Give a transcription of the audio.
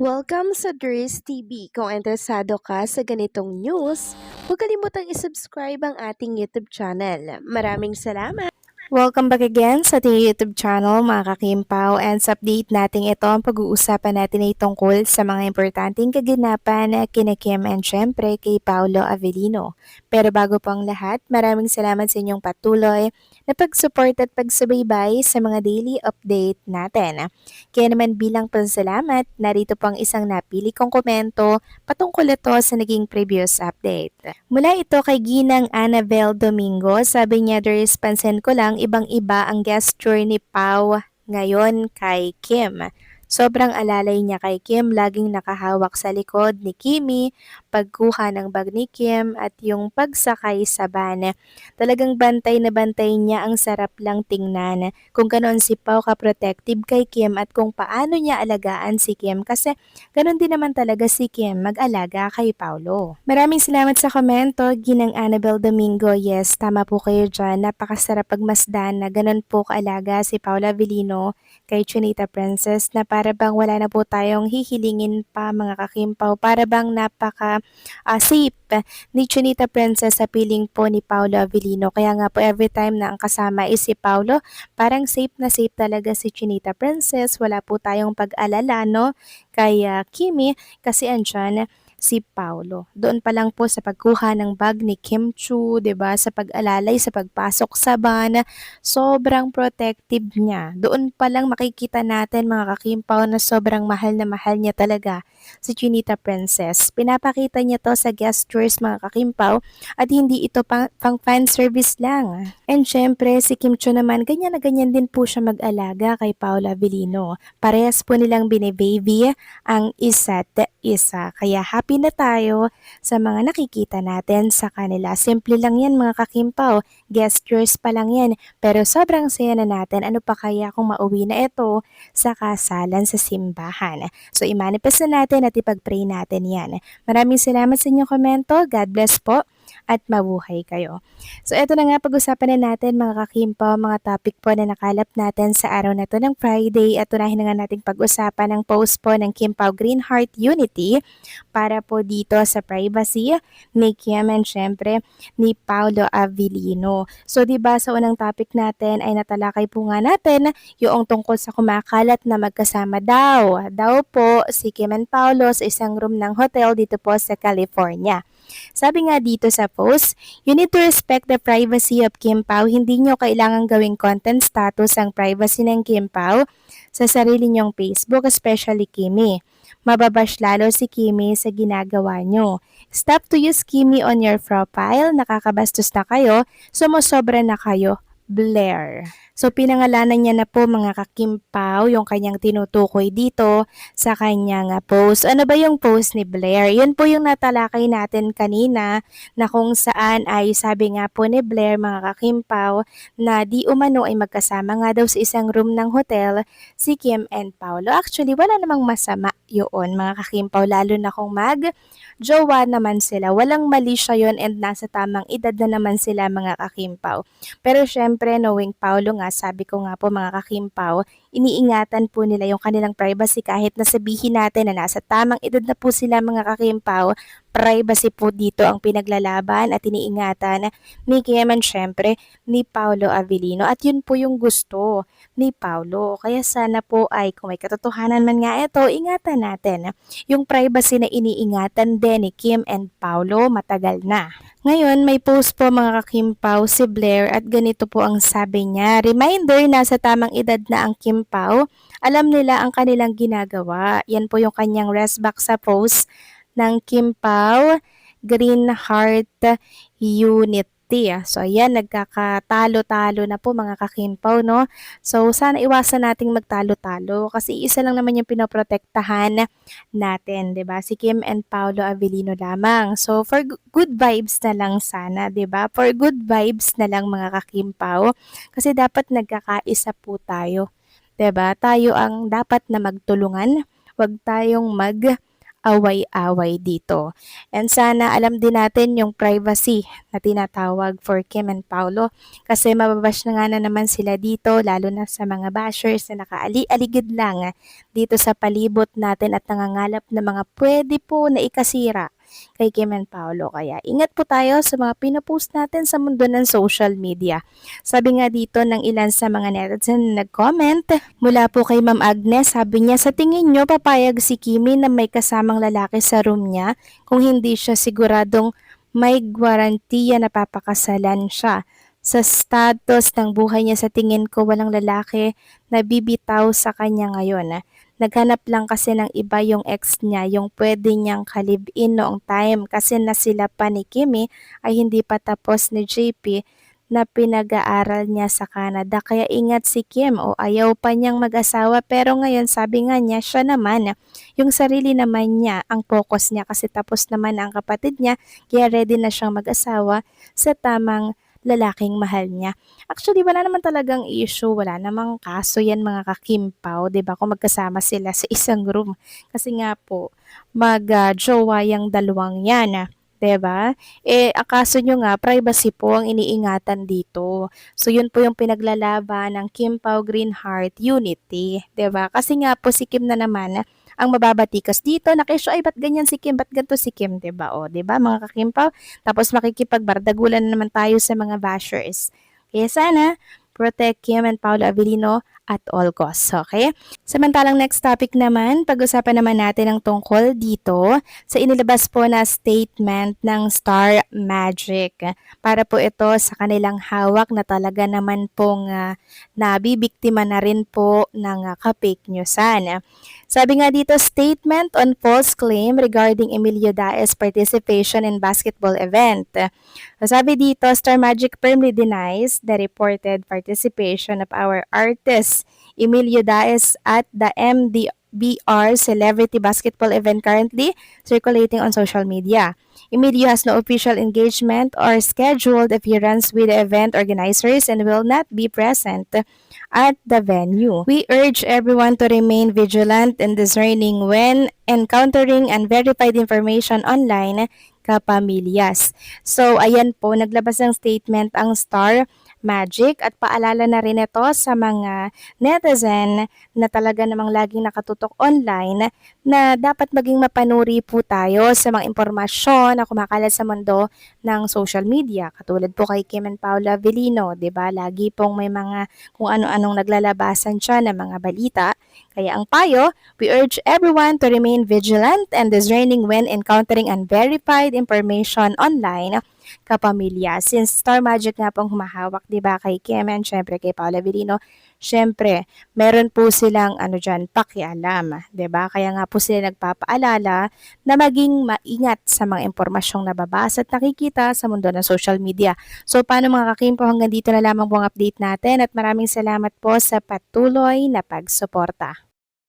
Welcome sa Dries TV. Kung interesado ka sa ganitong news, huwag kalimutang isubscribe ang ating YouTube channel. Maraming salamat! Welcome back again sa ating YouTube channel mga kakimpaw, and sa update natin ito ang pag-uusapan natin ay tungkol sa mga importanteng kaganapan kina Kim and syempre kay Paolo Avellino. Pero bago po ang lahat, maraming salamat sa inyong patuloy na pag-support at pagsubaybay sa mga daily update natin. Kaya naman bilang pasalamat, narito po ang isang napili kong komento patungkol ito sa naging previous update. Mula ito kay Ginang Annabel Domingo, sabi niya, "There's pansin ko lang ibang-iba ang gesture ni Pau ngayon kay Kim. Sobrang alalay niya kay Kim, laging nakahawak sa likod ni Kimi, pagkuha ng bag ni Kim at yung pagsakay sa van. Talagang bantay na bantay niya, ang sarap lang tingnan. Kung ganon si Pau ka-protective kay Kim at kung paano niya alagaan si Kim, kasi ganon din naman talaga si Kim mag-alaga kay Paulo." Maraming salamat sa komento, Ginang Annabel Domingo. Yes, tama po kayo dyan. Napakasarap pagmasdan na ganon po kaalaga si Paula Avellino kay Chinita Princess, na para bang wala na po tayong hihilingin pa mga kakimpaw. Para bang safe ni Chinita Princess sa piling po ni Paolo Avellino. Kaya nga po every time na ang kasama is si Paolo, parang safe na safe talaga si Chinita Princess. Wala po tayong pag-alala, no? Kay Kimi, kasi andyan si Paolo. Doon pa lang po sa pagkuha ng bag ni Kim Chu, 'di ba? Sa pag-alalay sa pagpasok sa van, sobrang protective niya. Doon pa lang makikita natin mga kakimpaw na sobrang mahal na mahal niya talaga si Chinita Princess. Pinapakita niya to sa gestures mga kakimpaw, at hindi ito pang fan service lang. And syempre si Kim Chu naman, ganyan na ganyan din po siya mag-alaga kay Paula Avellino. Parehas po nilang bine-baby ang isa't isa. Kaya happy na tayo sa mga nakikita natin sa kanila. Simple lang yan mga kakimpaw, gestures pa lang yan, pero sobrang saya na natin. Ano pa kaya kung mauwi na ito sa kasalan sa simbahan? So i-manifest na natin at ipag-pray natin yan. Maraming salamat sa inyong komento. God bless po at mabuhay kayo. So eto na nga, pag-usapan na natin mga kakimpaw, mga topic po na nakalap natin sa araw na to ng Friday, at unahin na nga nating pag-usapan ng post po ng Kim Pao Green Heart Unity para po dito sa privacy ni Kim and syempre ni Paolo Avellino. So 'di ba sa unang topic natin ay natalakay po nga natin yung tungkol sa kumakalat na magkasama daw po si Kim and Paolo sa isang room ng hotel dito po sa California. Sabi nga dito sa post, "You need to respect the privacy of Kim Pao. Hindi nyo kailangang gawing content status ang privacy ng Kim Pao sa sarili nyong Facebook, especially Kimi. Mababash lalo si Kimi sa ginagawa nyo. Stop to use Kimi on your profile. Nakakabastos na kayo. Sumusobra na kayo. Blair." So pinangalanan niya na po mga kakimpaw yung kanyang tinutukoy dito sa kanyang post. Ano ba yung post ni Blair? Yun po yung natalakay natin kanina, na kung saan ay sabi nga po ni Blair mga kakimpaw na di umano ay magkasama nga daw sa isang room ng hotel si Kim and Paolo. Actually wala namang masama yun mga kakimpaw, lalo na kung jowa naman sila. Walang mali siya yun, and nasa tamang edad na naman sila mga kakimpaw. Pero syempre, knowing Paolo nga, sabi ko nga po mga kakimpaw, iniingatan po nila yung kanilang privacy kahit nasabihin natin na nasa tamang edad na po sila mga kakimpaw. Privacy po dito ang pinaglalaban at iniingatan ni Kim and syempre ni Paolo Avellino, at yun po yung gusto ni Paolo. Kaya sana po ay kung may katotohanan man nga ito, ingatan natin yung privacy na iniingatan din ni Kim and Paolo matagal na. Ngayon, may post po mga kakimpaw si Blair, at ganito po ang sabi niya, "Reminder na sa tamang edad na ang Kim Pao, alam nila ang kanilang ginagawa." Yan po yung kanyang resback sa post ng Kim Pao Green Heart Unity. So ayan, nagkakatalo-talo na po mga kakimpaw, no? So sana iwasan nating magtalo-talo, kasi isa lang naman yung pinoprotektahan natin, 'di ba? Si Kim and Paolo Avellino lamang. So for good vibes na lang sana, 'di ba? For good vibes na lang mga kakimpaw, kasi dapat nagkakaisa po tayo. 'Di ba? Tayo ang dapat na magtulungan. 'Wag tayong away-away dito. And sana alam din natin yung privacy na tinatawag for Kim and Paolo kasi mababash na nga na naman sila dito lalo na sa mga bashers na nakaali-aligid lang dito sa palibot natin at nangangalap ng mga pwede po na ikasira kay Kim and Paolo. Kaya ingat po tayo sa mga pinopost natin sa mundo ng social media. Sabi nga dito ng ilan sa mga netizen na nag-comment, mula po kay Ma'am Agnes, sabi niya, sa tingin niyo papayag si Kimi na may kasamang lalaki sa room niya kung hindi siya siguradong may gwarantiya na papakasalan siya. Sa status ng buhay niya sa tingin ko walang lalaki na bibitaw sa kanya ngayon. Naghanap lang kasi ng iba yung ex niya, yung pwede niyang ka-live-in noong time kasi na sila pa ni Kimi ay hindi pa tapos ni JP na pinag-aaral niya sa Canada. Kaya ingat si Kim o ayaw pa niyang mag-asawa pero ngayon sabi nga niya siya naman, yung sarili naman niya ang focus niya kasi tapos naman ang kapatid niya kaya ready na siyang mag-asawa sa tamang lalaking mahal niya. Actually, wala naman talagang issue, wala namang kaso yan mga kakimpaw, 'di ba? Kung magkasama sila sa isang room. Kasi nga po, mag-jowa yung dalawang yan. 'Di ba? Eh, akaso nyo nga, privacy po ang iniingatan dito. So, yun po yung pinaglalaban ng Kim Pao Greenheart Unity. 'Di ba? Kasi nga po si Kim na naman ang mababatikas dito na kesyo ay ba't ganyan si Kim, ba't ganito si Kim, 'di ba? O, 'di ba mga kakimpaw? Tapos makikipagbardagulan na naman tayo sa mga bashers. Kaya sana protect Kim and Paolo Avellino at all costs, okay? Samantalang next topic naman, pag-usapan naman natin ang tungkol dito sa inilabas po na statement ng Star Magic. Para po ito sa kanilang hawak na talaga naman pong nabibiktima na rin po ng ka-fake newsan. Sabi nga dito, statement on false claim regarding Emilio Daes participation in basketball event. Sabi dito, Star Magic firmly denies the reported participation of our artist Emilio Daes at the MDBR celebrity basketball event currently circulating on social media. Emilio has no official engagement or scheduled appearance with the event organizers and will not be present at the venue. We urge everyone to remain vigilant and discerning when encountering unverified information online, kapamilyas. So, ayan po, naglabas ng statement ang Star Magic at paalala na rin ito sa mga netizen na talaga namang laging nakatutok online na dapat maging mapanuri po tayo sa mga impormasyon na kumakalat sa mundo ng social media. Katulad po kay Kim and Paula Avellino, 'di ba? Lagi pong may mga kung ano-anong naglalabasan siya ng mga balita. Kaya ang payo, we urge everyone to remain vigilant and discerning when encountering unverified information online, kapamilya. Since Star Magic nga pong humahawak, 'di ba, kay Kim and syempre kay Paula Avellino, syempre, meron po silang pakialam, 'di ba? Kaya nga po sila nagpapaalala na maging maingat sa mga impormasyong nababasa at nakikita sa mundo ng social media. So paano mga kakim po, hanggang dito na lamang po ang update natin at maraming salamat po sa patuloy na pagsuporta.